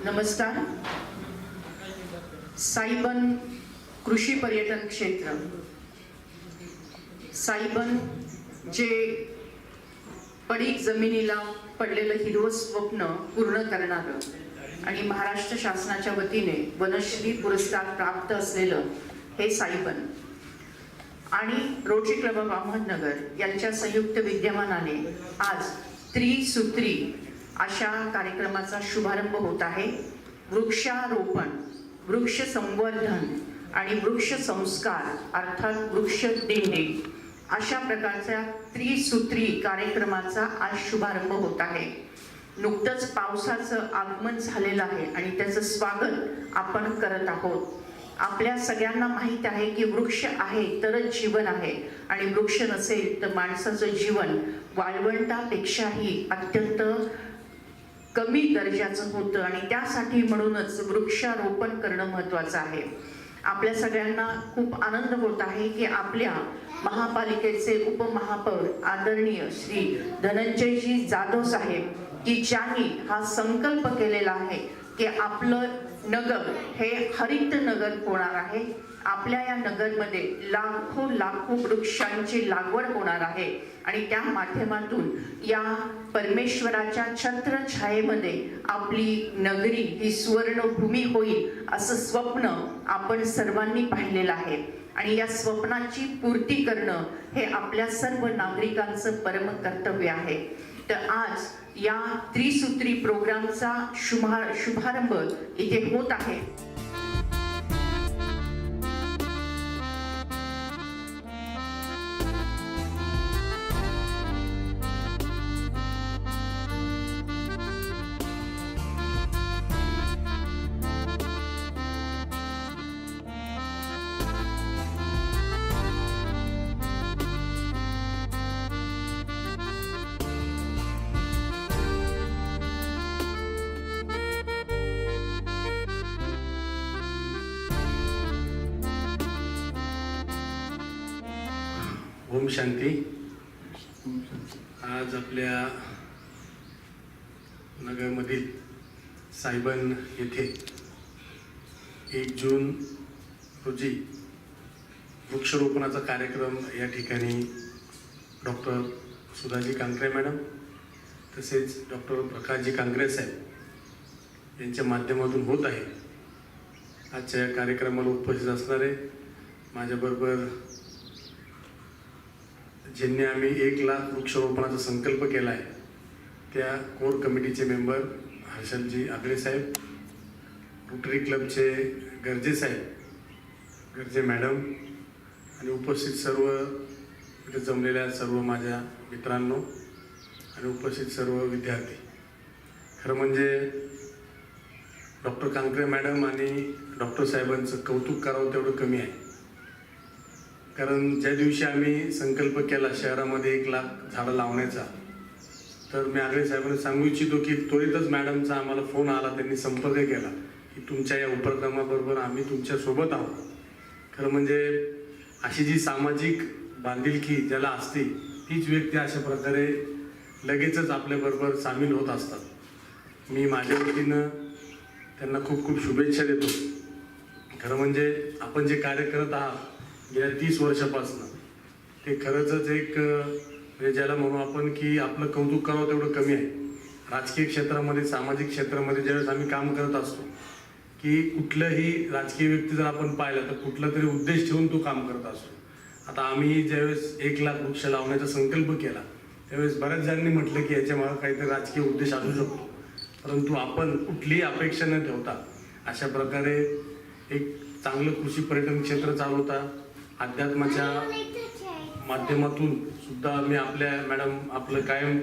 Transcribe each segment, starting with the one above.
नमस्कार. साईबन कृषी पर्यटन क्षेत्र, साईबन जे पडीक जमिनीला पडलेलं हिरवं स्वप्न पूर्ण करणारं आणि महाराष्ट्र शासनाच्या वतीने वनश्री पुरस्कार प्राप्त असलेलं हे साईबन आणि रोटरी क्लब ऑफ अहमदनगर यांच्या संयुक्त विद्यमानाने आज त्रिसूत्री अशा कार्यक्रमाचा शुभारंभ होत आहे. वृक्षारोपण, वृक्ष संवर्धन आणि वृक्ष संस्कार अर्थात वृक्ष दिंडी अशा प्रकारच्या त्रिसूत्री कार्यक्रमाचा आज शुभारंभ होत आहे. नुकतंच पावसाचं आगमन झालेलं आहे आणि त्याचं स्वागत आपण करत आहोत. आपल्या सगळ्यांना माहीत आहे की वृक्ष आहे तरच जीवन आहे आणि वृक्ष नसेल तर माणसाचं जीवन वाळवंटापेक्षाही अत्यंत कमी दर्जाचं होतं आणि त्यासाठी म्हणूनच वृक्षारोपण करणं महत्त्वाचं आहे. आपल्या सगळ्यांना खूप आनंद होत आहे की आपल्या महापालिकेचे उपमहापौर आदरणीय श्री धनंजयजी जाधव साहेब की ज्यांनी हा संकल्प केलेला आहे की आपलं नगर हे हरित नगर होणार आहे. आपल्या या नगरमध्ये लाखो वृक्षांची लागवड होणार आहे आणि त्या माध्यमातून या परमेश्वराच्या छत्रछायेमध्ये आपली नगरी ही सुवर्णभूमी होईल असं स्वप्न आपण सर्वांनी पाहिलेलं आहे आणि या स्वप्नाची पूर्ती करणं हे आपल्या सर्व नागरिकांचं परम कर्तव्य आहे. तर आज या त्रिसूत्री प्रोग्रामचा शुभारंभ इथे होत आहे. ओम शांती. आज आपल्या नगरमधील साईबन येथे 1 जून रोजी वृक्षारोपणाचा कार्यक्रम या ठिकाणी डॉक्टर सुधाजी कांकरे मॅडम तसेच डॉक्टर प्रकाशजी कांकरे साहेब यांच्या माध्यमातून होत आहे. आजच्या या कार्यक्रमाला उपस्थित असणारे माझ्याबरोबर ज्यांनी आम्ही 1 लाख वृक्षारोपणाचा संकल्प केला आहे त्या कोर कमिटीचे मेंबर हर्षलजी आगळे साहेब, रोटरी क्लबचे गर्जे साहेब, गर्जे मॅडम आणि उपस्थित सर्व इथे जमलेल्या सर्व माझ्या मित्रांनो आणि उपस्थित सर्व विद्यार्थी. खरं म्हणजे डॉक्टर कांकरे मॅडम आणि डॉक्टर साहेबांचं कौतुक करावं तेवढं कमी आहे. कारण ज्या दिवशी आम्ही संकल्प केला शहरामध्ये 1 लाख झाडं लावण्याचा, तर मी आगळे साहेबांना सांगू इच्छितो की त्वरितच मॅडमचा आम्हाला फोन आला, त्यांनी संपर्क केला की तुमच्या या उपक्रमाबरोबर आम्ही तुमच्यासोबत आहोत. खरं म्हणजे अशी जी सामाजिक बांधिलकी ज्याला असते तीच व्यक्ती अशा प्रकारे लगेचच आपल्याबरोबर सामील होत असतात. मी माझ्या वतीनं त्यांना खूप खूप शुभेच्छा देतो. खरं म्हणजे आपण जे कार्य करत आहात गेल्या 30 वर्षापासून ते खरंच एक म्हणजे ज्याला म्हणू आपण की आपलं कौतुक करावं तेवढं कमी आहे. राजकीय क्षेत्रामध्ये, सामाजिक क्षेत्रामध्ये ज्यावेळेस आम्ही काम करत असतो की कुठलंही राजकीय व्यक्ती जर आपण पाहिलं तर कुठला तरी उद्देश ठेवून तो काम करत असतो. आता आम्ही ज्यावेळेस 1 लाख वृक्ष लावण्याचा संकल्प केला त्यावेळेस बऱ्याच जणांनी म्हटलं की याच्यामागे काहीतरी राजकीय उद्देश असू शकतो, परंतु आपण कुठलीही अपेक्षा न ठेवता अशा प्रकारे एक चांगलं कृषी पर्यटन क्षेत्र चालवता अध्यात्माच्या माध्यमातून सुद्धा मी आपल्या मॅडम आपलं कायम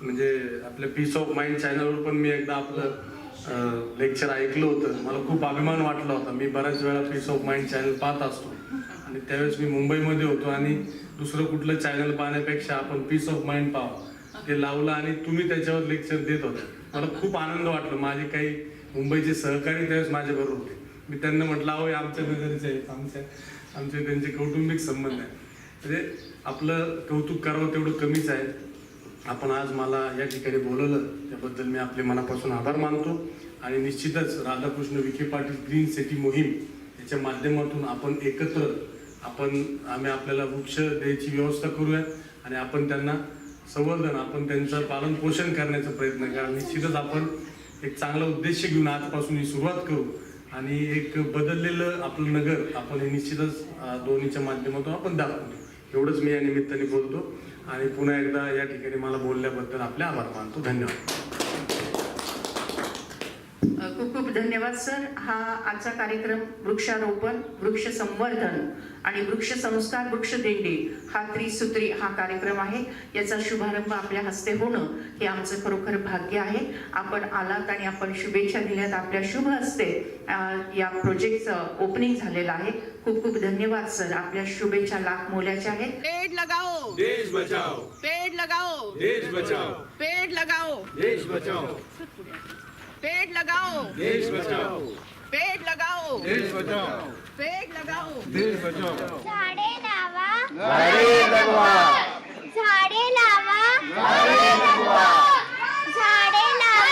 म्हणजे आपल्या पीस ऑफ माइंड चॅनलवर पण मी एकदा आपलं लेक्चर ऐकलं होतं. मला खूप अभिमान वाटला होता. मी बऱ्याच वेळा पीस ऑफ माइंड चॅनल पाहत असतो आणि त्यावेळेस मी मुंबईमध्ये होतो आणि दुसरं कुठलं चॅनल पाहण्यापेक्षा आपण पीस ऑफ माइंड पाहावं ते लावलं आणि तुम्ही त्याच्यावर लेक्चर देत होते. मला खूप आनंद वाटला. माझे काही मुंबईचे सहकारी त्यावेळेस माझ्याबरोबर होते. मी त्यांना म्हटलं अहो आमच्या नगरचे आहेत, आमचे त्यांचे कौटुंबिक संबंध आहे. म्हणजे आपलं कौतुक करावं तेवढं कमीच आहे. आपण आज मला या ठिकाणी बोलवलं त्याबद्दल मी आपले मनापासून आभार मानतो आणि निश्चितच राधाकृष्ण विखे पाटील ग्रीन सिटी मोहीम याच्या माध्यमातून आपण एकत्र आम्ही आपल्याला वृक्ष द्यायची व्यवस्था करूया आणि आपण त्यांना संवर्धन, आपण त्यांचं पालन पोषण करण्याचा प्रयत्न करा. निश्चितच आपण एक चांगला उद्देश घेऊन आजपासून ही सुरुवात करू आणि एक बदललेलं आपलं नगर आपण हे निश्चितच दोन्हीच्या माध्यमातून आपण दाखवतो. एवढंच मी या निमित्ताने बोलतो आणि पुन्हा एकदा या ठिकाणी मला बोलल्याबद्दल आपले आभार मानतो. धन्यवाद. खूप खूप धन्यवाद सर. हा आजचा कार्यक्रम वृक्षारोपण, वृक्ष संवर्धन आणि वृक्ष संस्कार, वृक्ष दिंडी हा त्रिसूत्री हा कार्यक्रम आहे. याचा शुभारंभ आपल्या हस्ते होणं हे आमचं खरोखर भाग्य आहे. आपण आलात आणि आपण शुभेच्छा दिल्यात. आपल्या शुभ हस्ते या प्रोजेक्टचं ओपनिंग झालेलं आहे. खूप खूप धन्यवाद सर. आपल्या शुभेच्छा लाख मोलाच्या आहेत. पेड़ लगाओ देश बचाओ, पेड़ लगाओ देश बचाओ, पेड़ लगाओ देश बचाओ, पेड़ लगाओ देश बचाओ, पेड़ लगाओ देश बचाओ, पेड़ लगाओ देश बचाओ. झाडे लावा झाडे लगवा, झाडे लावा झाडे लगवा. झाडे लावा.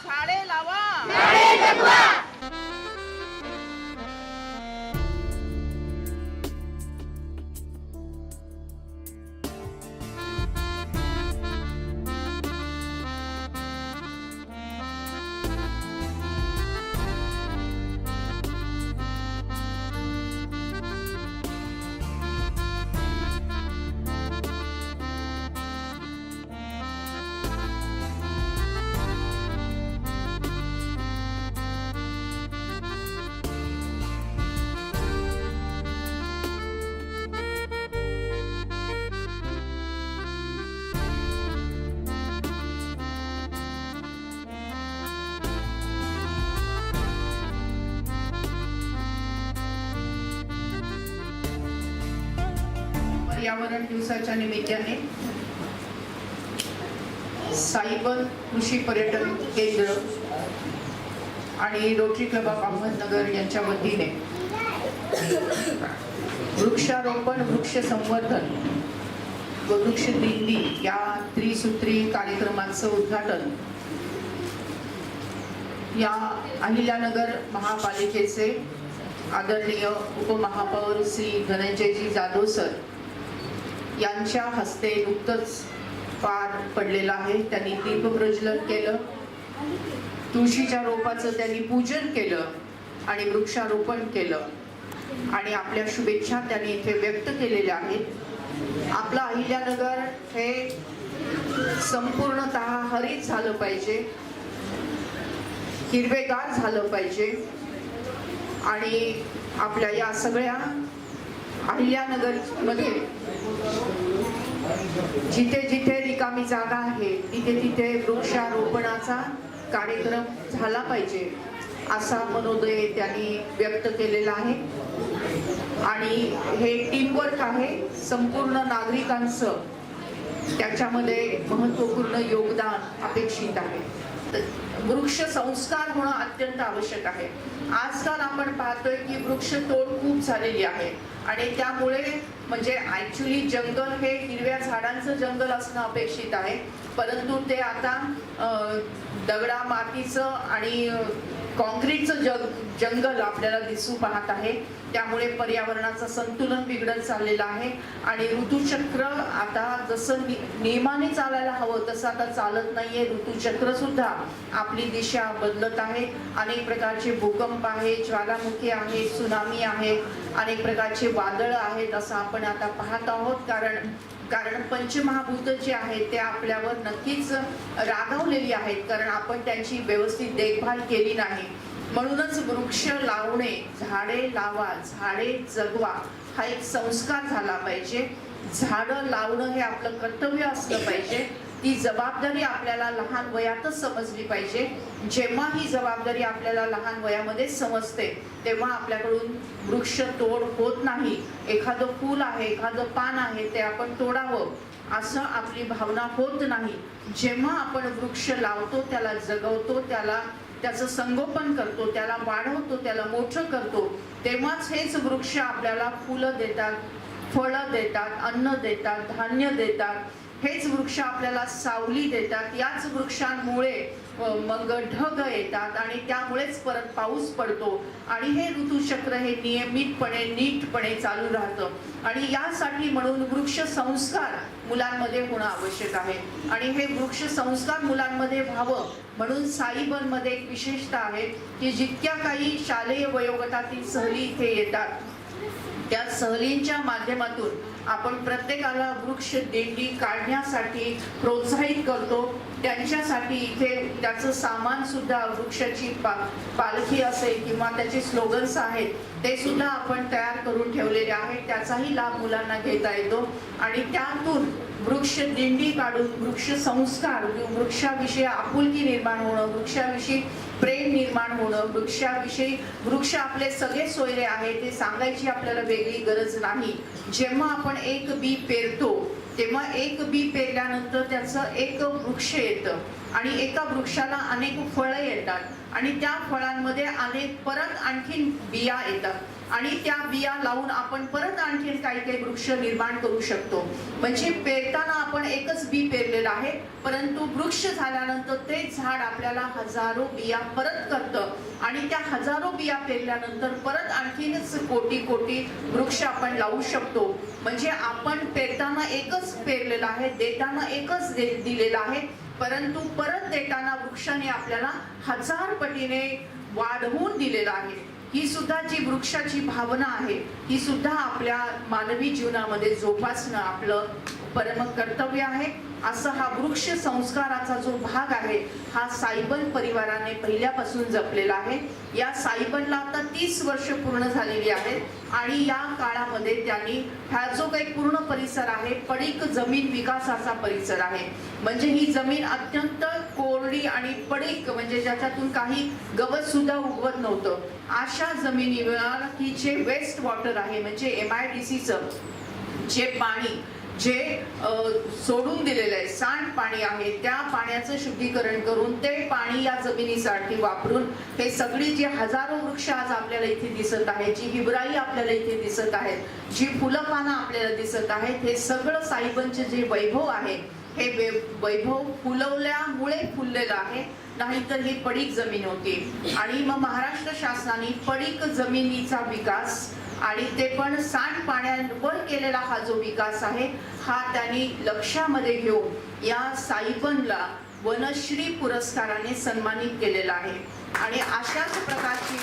झाडे लावा झाडे लावा. पर्यावरण दिवसाच्या निमित्ताने सायबर कृषी पर्यटन केंद्र आणि रोटरी क्लब ऑफ अहमदनगर यांच्या वतीने वृक्षारोपण, वृक्ष संवर्धन व वृक्ष दिंडी या त्रिसूत्री कार्यक्रमाचं उद्घाटन या अहिल्यानगर महापालिकेचे आदरणीय उपमहापौर श्री धनंजयजी जाधव सर यांच्या हस्ते नुकतंच पार पडलेलं आहे. त्यांनी दीपप्रज्वलन केलं, तुळशीच्या रोपाचं त्यांनी पूजन केलं आणि वृक्षारोपण केलं आणि आपल्या शुभेच्छा त्यांनी इथे व्यक्त केलेल्या आहेत. आपलं अहिल्यानगर हे संपूर्णतः हरित झालं पाहिजे, हिरवेगार झालं पाहिजे आणि आपल्या या सगळ्या अहिल्यानगर मध्ये जिथे जिथे रिकामी जागा आहे तिथे तिथे वृक्षारोपणाचा कार्यक्रम झाला पाहिजे असा मनोदय त्यांनी व्यक्त केलेला आहे. आणि हे टीमवर्क आहे, संपूर्ण नागरिकांचं त्याच्यामध्ये महत्त्वपूर्ण योगदान अपेक्षित आहे. वृक्ष संस्कार होणं अत्यंत आवश्यक आहे. आजकाल आपण पाहतोय की वृक्ष तोड खूप झालेली आहे आणि त्यामुळे म्हणजे ऍक्च्युली जंगल हे हिरव्या झाडांचं जंगल असणं अपेक्षित आहे, परंतु ते आता दगडा मातीचं आणि कॉन्क्रीटचं जंगल आपल्याला दिसू पाहत आहे. त्यामुळे पर्यावरणाचं संतुलन बिघडत चाललेलं आहे आणि ऋतुचक्र आता जसं नियमाने चालायला हवं तसं आता चालत नाहीये. ऋतुचक्र सुद्धा आपली दिशा बदलत आहे. अनेक प्रकारचे भूकंप आहे, ज्वालामुखी आहे, सुनामी आहे, अनेक प्रकारचे वादळ आहेत असं आपण आता पाहत आहोत. कारण पंचमहाभूत जे आहेत ते आपल्यावर नक्कीच रागावलेली आहेत, कारण आपण त्यांची व्यवस्थित देखभाल केली नाही. म्हणूनच वृक्ष लावणे, झाडे लावा, झाडे जगवा हा एक संस्कार झाला पाहिजे. झाडं लावणं हे आपलं कर्तव्य असलं पाहिजे. ती जबाबदारी आपल्याला लहान वयातच समजली पाहिजे. जेव्हा ही जबाबदारी आपल्याला लहान वयामध्ये समजते तेव्हा आपल्याकडून वृक्ष तोड होत नाही. एखादं फूल आहे, एखादं पान आहे ते आपण तोडावं असं आपली भावना होत नाही. जेव्हा आपण वृक्ष लावतो, त्याला जगवतो, त्याचं संगोपन करतो, त्याला वाढवतो, त्याला मोठं करतो, तेव्हाच हेच वृक्ष आपल्याला फुलं देतात, फळं देतात, अन्न देतात, धान्य देतात. हेच वृक्ष आपल्याला सावली देतात. याच वृक्षांमुळे मग ढग येतात आणि त्यामुळेच परत पाऊस पडतो आणि हे ऋतुचक्र हे नियमितपणे नीटपणे चालू राहतं. आणि यासाठी म्हणून वृक्ष संस्कार मुलांमध्ये होणं आवश्यक आहे. आणि हे वृक्ष संस्कार मुलांमध्ये व्हावं म्हणून साईबनमध्ये एक विशेषता आहे की जितक्या काही शालेय वयोगटातील सहली इथे येतात त्या सहलींच्या माध्यमातून आपण प्रत्येकाला वृक्ष दिंडी काढण्यासाठी प्रोत्साहित करतो. त्यांच्यासाठी इथे त्याचं सामान सुद्धा, वृक्षाची पालखी असेल किंवा त्याचे स्लोगन्स आहेत ते सुद्धा आपण तयार करून ठेवलेले आहेत. त्याचाही लाभ मुलांना घेता येतो आणि त्यातून वृक्ष दिंडी काढून वृक्ष संस्कार, वृक्षाविषयी आपुलकी निर्माण होणं, वृक्षाविषयी प्रेम निर्माण होणं, वृक्षाविषयी वृक्ष आपले सगळे सोयरे आहे ते सांगायची आपल्याला वेगळी गरज नाही. जेव्हा आपण एक बी पेरतो तेव्हा एक बी पेरल्यानंतर त्याचं एक वृक्ष येतं आणि एका वृक्षाला अनेक फळं येतात आणि त्या फळांमध्ये अनेक परत आणखीन बिया येतात आणि त्या बिया लावून आपण परत आणखीन काही काही वृक्ष निर्माण करू शकतो. म्हणजे पेरताना आपण एकच बी पेरलेलं आहे, परंतु वृक्ष झाल्यानंतर ते झाड आपल्याला हजारो बिया परत करतं आणि त्या हजारो बिया पेरल्यानंतर परत आणखीनच कोटी कोटी वृक्ष आपण लावू शकतो. म्हणजे आपण पेरताना एकच पेरलेलं आहे, देताना एकच दिलेलं आहे, परंतु परत देताना वृक्षाने आपल्याला 1000 पटीने वाढवून दिलेलं आहे. ही सुद्धा जी वृक्षाची भावना आहे ही सुद्धा आपल्या मानवी जीवनामध्ये जोपासणं आपलं परम कर्तव्य आहे. असं हा वृक्ष संस्काराचा जो भाग आहे हा साईबन परिवाराने पहिल्यापासून जपलेला आहे. या साईबनला आता 30 वर्ष पूर्ण झालेली आहेत आणि या काळामध्ये त्यांनी हा जो काही पूर्ण परिसर आहे पडीक जमीन विकासाचा परिसर आहे. म्हणजे ही जमीन अत्यंत कोरडी आणि पडीक, म्हणजे ज्याच्यातून काही गवत सुद्धा उगवत नव्हतं, अशा जमिनीवर की जे वेस्ट वॉटर आहे म्हणजे MIDCचं जे पाणी जे सोडून दिलेलं आहे, सांडपाणी आहे, त्या पाण्याचं शुद्धीकरण करून ते पाणी या जमिनीसाठी वापरून हे सगळी जी हजारो वृक्ष आज आपल्याला इथे दिसत आहेत, जी हिबराई आपल्याला इथे दिसत आहेत, जी फुलं पानं आपल्याला दिसत आहेत, हे सगळं साईबनचे जे वैभव आहे हे वैभव फुलवल्यामुळे फुललेलं आहे, नाहीतर ही पडीक जमीन होती. आणि मग महाराष्ट्र शासनाने पडीक जमिनीचा विकास आणि ते पण सांडपाण्यावर केलेला हा जो विकास आहे हा त्यांनी लक्षामध्ये घेऊन या साईबनला वनश्री पुरस्काराने सन्मानित केलेला आहे. आणि अशाच प्रकारची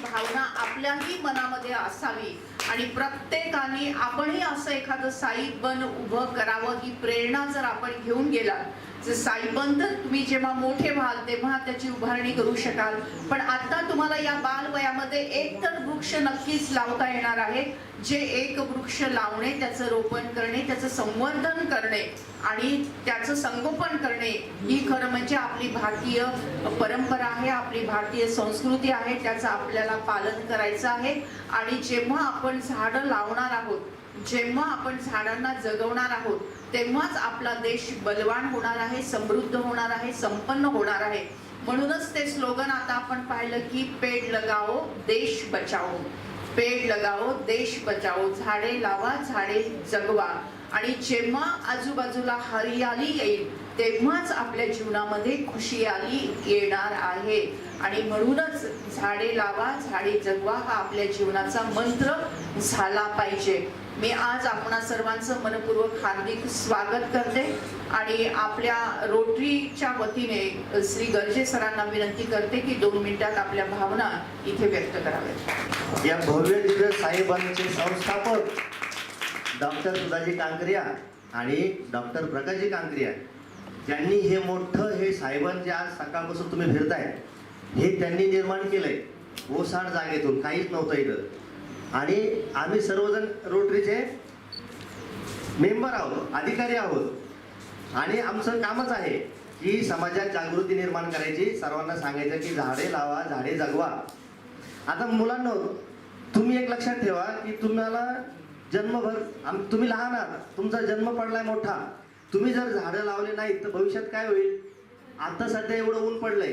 भावना आपल्याही मनामध्ये असावी आणि प्रत्येकाने आपणही असं एखादं साईबन उभं करावं. ही प्रेरणा जर आपण घेऊन गेलात, साईबन तर तुम्ही जेव्हा मोठे व्हाल तेव्हा त्याची उभारणी करू शकाल, पण आता तुम्हाला या बालवयामध्ये एक तर वृक्ष नक्कीच लावता येणार आहे. जे एक वृक्ष लावणे, त्याचं रोपण करणे, त्याचं संवर्धन करणे आणि त्याचं संगोपन करणे ही खरं म्हणजे आपली भारतीय परंपरा आहे, आपली भारतीय संस्कृती आहे. त्याचं आपल्याला पालन करायचं आहे. आणि जेव्हा आपण झाडं लावणार आहोत, जेव्हा आपण झाडांना जगवणार आहोत, तेव्हाच आपला देश बलवान होणार आहे, समृद्ध होणार आहे, संपन्न होणार आहे. म्हणूनच ते स्लोगन आता आपण पाहिलं की पेड़ लगाओ देश बचाओ, पेड़ लगाओ देश बचाओ, झाडे लावा, झाडे जगवा. आणि जेव्हा आजूबाजूला हरियाली येईल तेव्हाच आपल्या जीवनामध्ये खुशियाली येणार आहे. आणि म्हणूनच झाडे लावा झाडे जगवा हा आपल्या जीवनाचा मंत्र झाला पाहिजे. मी आज आपणा सर्वांचं मनपूर्वक हार्दिक स्वागत करते आणि आपल्या रोटरीच्या वतीने श्री गर्जे सरांना विनंती करते की 2 मिनिटात आपल्या भावना इथे व्यक्त कराव्यात. या भव्य दिव्य साईबाबांचे संस्थापक डॉक्टर सुधाजी कांकरिया आणि डॉक्टर प्रकाशजी कांकरिया ज्यांनी हे मोठं हे साहेबांचे आज सकाळपासून तुम्ही फिरताय हे त्यांनी निर्माण केलंय. ओसाड जागेतून काहीच नव्हतं इथं आणि आम्ही सर्वजण रोटरीचे मेंबर आहोत, अधिकारी आहोत आणि आमचं कामच आहे की समाजात जागृती निर्माण करायची, सर्वांना सांगायचं की झाडे लावा झाडे जगवा. आता मुलांना तुम्ही एक लक्षात ठेवा की तुम्हाला जन्मभर तुम्ही लहान आहात, तुमचा जन्म पडलाय मोठा, तुम्ही जर झाडं लावले नाहीत तर भविष्यात काय होईल. आता सध्या एवढं ऊन पडलंय,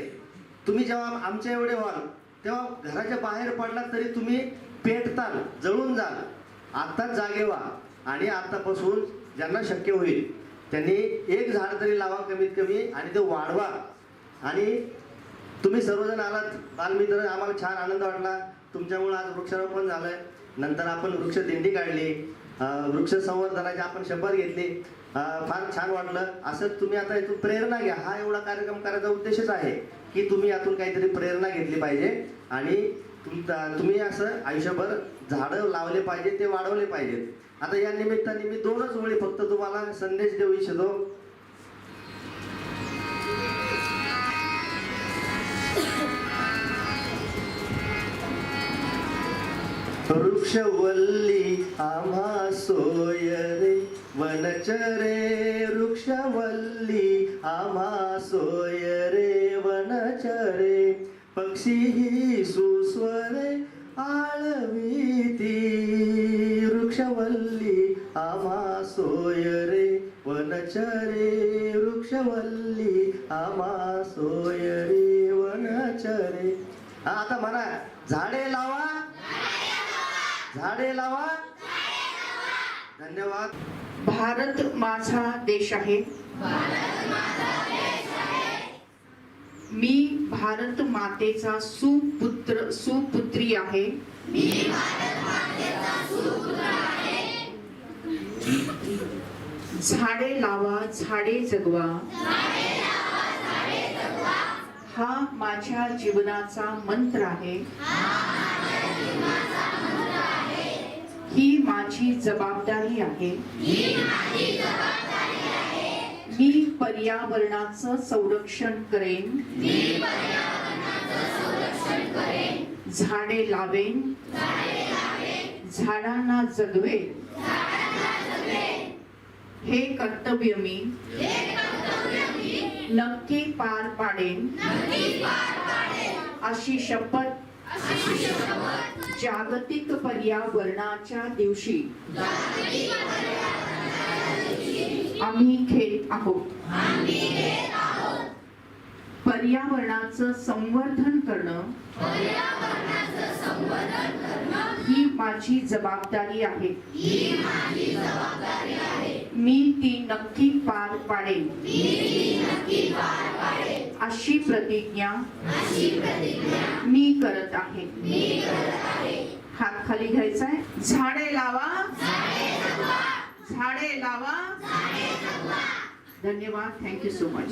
तुम्ही जेव्हा आमच्या एवढे व्हाल तेव्हा घराच्या बाहेर पडलात तरी तुम्ही पेटताल, जळून जाल. आत्ताच जागे व्हा आणि आतापासून ज्यांना शक्य होईल त्यांनी एक झाड तरी लावा कमीत कमी आणि ते वाढवा. आणि तुम्ही सर्वजण आलात बालमित्र, आम्हाला छान आनंद वाटला. तुमच्यामुळे आज वृक्षारोपण झालंय, नंतर आपण वृक्ष दिंडी काढली, वृक्ष संवर्धनाची आपण शपथ घेतली, फार छान वाटलं. असं तुम्ही आता इथून प्रेरणा घ्या. हा एवढा कार्यक्रम करायचा उद्देशच आहे की तुम्ही यातून काहीतरी प्रेरणा घेतली पाहिजे आणि तुम्ही असं आयुष्यभर झाडं लावले पाहिजे, ते वाढवले पाहिजेत. आता या निमित्ताने मी 2च ओळी फक्त तुम्हाला संदेश देऊ इच्छितो. वृक्षवल्ली आम्हा सोय रे वनचरे, वृक्षवल्ली आम्हा सोय रे वनचरे, पक्षी सुस्वरे आळवीती, वृक्षवल्ली आम्हा सोय रे वनचरे, वृक्षवल्ली आम्हा सोय रे वनचरे. आता म्हणा, झाडे लावा झाडे लावा. धन्यवाद. भारत माझा देश आहे. मी भारत मातेचा सुपुत्री आहे. झाडे लावा झाडे जगवा हा माझ्या जीवनाचा मंत्र आहे. ही माझी जबाबदारी आहे. मी पर्यावरणाचं संरक्षण करेन. झाडे लावेन. झाडांना जगवेन. हे कर्तव्य मी नक्की पार पाडेन. अशी शपथ जागतिक पर्यावरणाच्या दिवशी आम्ही घेत आहोत. पर्यावरणाचं संवर्धन करणं ही माझी जबाबदारी आहे. मी ती नक्की पार पाडेन. अशी प्रतिज्ञा मी करत आहे. हात खाली घ्यायचा आहे. झाडे लावा झाडे लावा. धन्यवाद. Thank you so much.